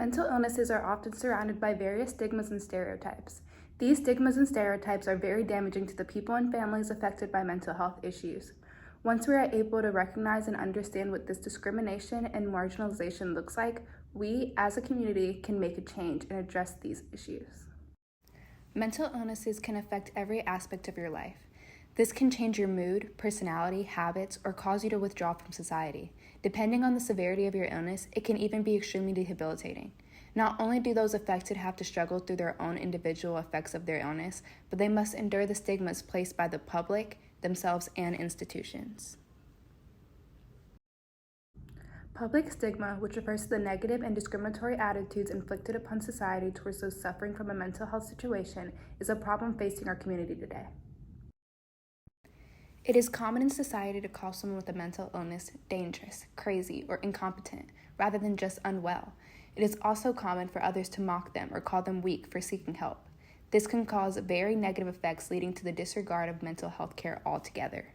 Mental illnesses are often surrounded by various stigmas and stereotypes. These stigmas and stereotypes are very damaging to the people and families affected by mental health issues. Once we are able to recognize and understand what this discrimination and marginalization looks like, we as a community can make a change and address these issues. Mental illnesses can affect every aspect of your life. This can change your mood, personality, habits, or cause you to withdraw from society. Depending on the severity of your illness, it can even be extremely debilitating. Not only do those affected have to struggle through their own individual effects of their illness, but they must endure the stigmas placed by the public, themselves, and institutions. Public stigma, which refers to the negative and discriminatory attitudes inflicted upon society towards those suffering from a mental health situation, is a problem facing our community today. It is common in society to call someone with a mental illness dangerous, crazy, or incompetent, rather than just unwell. It is also common for others to mock them or call them weak for seeking help. This can cause very negative effects, leading to the disregard of mental health care altogether.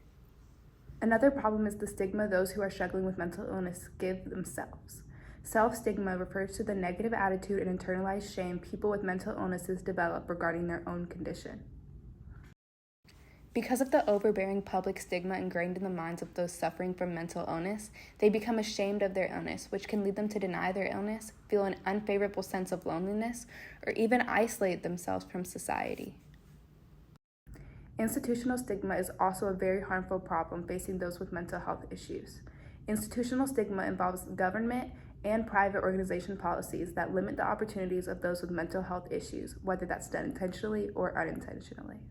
Another problem is the stigma those who are struggling with mental illness give themselves. Self-stigma refers to the negative attitude and internalized shame people with mental illnesses develop regarding their own condition. Because of the overbearing public stigma ingrained in the minds of those suffering from mental illness, they become ashamed of their illness, which can lead them to deny their illness, feel an unfavorable sense of loneliness, or even isolate themselves from society. Institutional stigma is also a very harmful problem facing those with mental health issues. Institutional stigma involves government and private organization policies that limit the opportunities of those with mental health issues, whether that's done intentionally or unintentionally.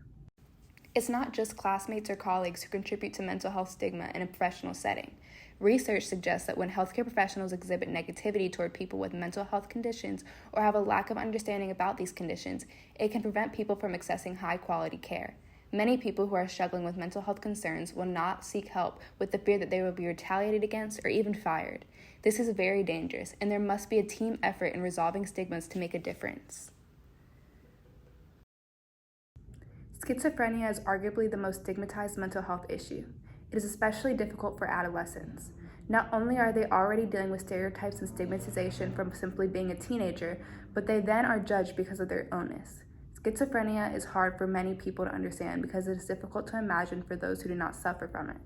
It's not just classmates or colleagues who contribute to mental health stigma in a professional setting. Research suggests that when healthcare professionals exhibit negativity toward people with mental health conditions or have a lack of understanding about these conditions, it can prevent people from accessing high-quality care. Many people who are struggling with mental health concerns will not seek help with the fear that they will be retaliated against or even fired. This is very dangerous, and there must be a team effort in resolving stigmas to make a difference. Schizophrenia is arguably the most stigmatized mental health issue. It is especially difficult for adolescents. Not only are they already dealing with stereotypes and stigmatization from simply being a teenager, but they then are judged because of their illness. Schizophrenia is hard for many people to understand because it is difficult to imagine for those who do not suffer from it.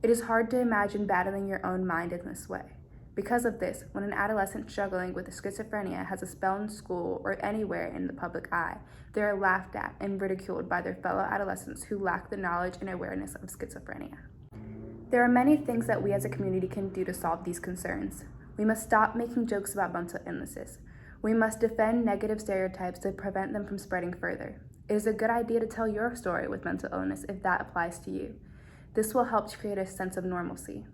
It is hard to imagine battling your own mind in this way. Because of this, when an adolescent struggling with schizophrenia has a spell in school or anywhere in the public eye, they are laughed at and ridiculed by their fellow adolescents who lack the knowledge and awareness of schizophrenia. There are many things that we as a community can do to solve these concerns. We must stop making jokes about mental illnesses. We must defend negative stereotypes to prevent them from spreading further. It is a good idea to tell your story with mental illness if that applies to you. This will help to create a sense of normalcy.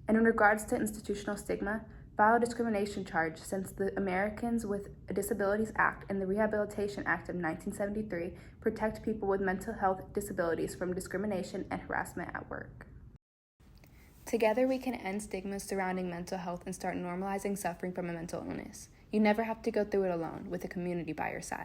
And in regards to institutional stigma, file a discrimination charge since the Americans with Disabilities Act and the Rehabilitation Act of 1973 protect people with mental health disabilities from discrimination and harassment at work. Together we can end stigmas surrounding mental health and start normalizing suffering from a mental illness. You never have to go through it alone with a community by your side.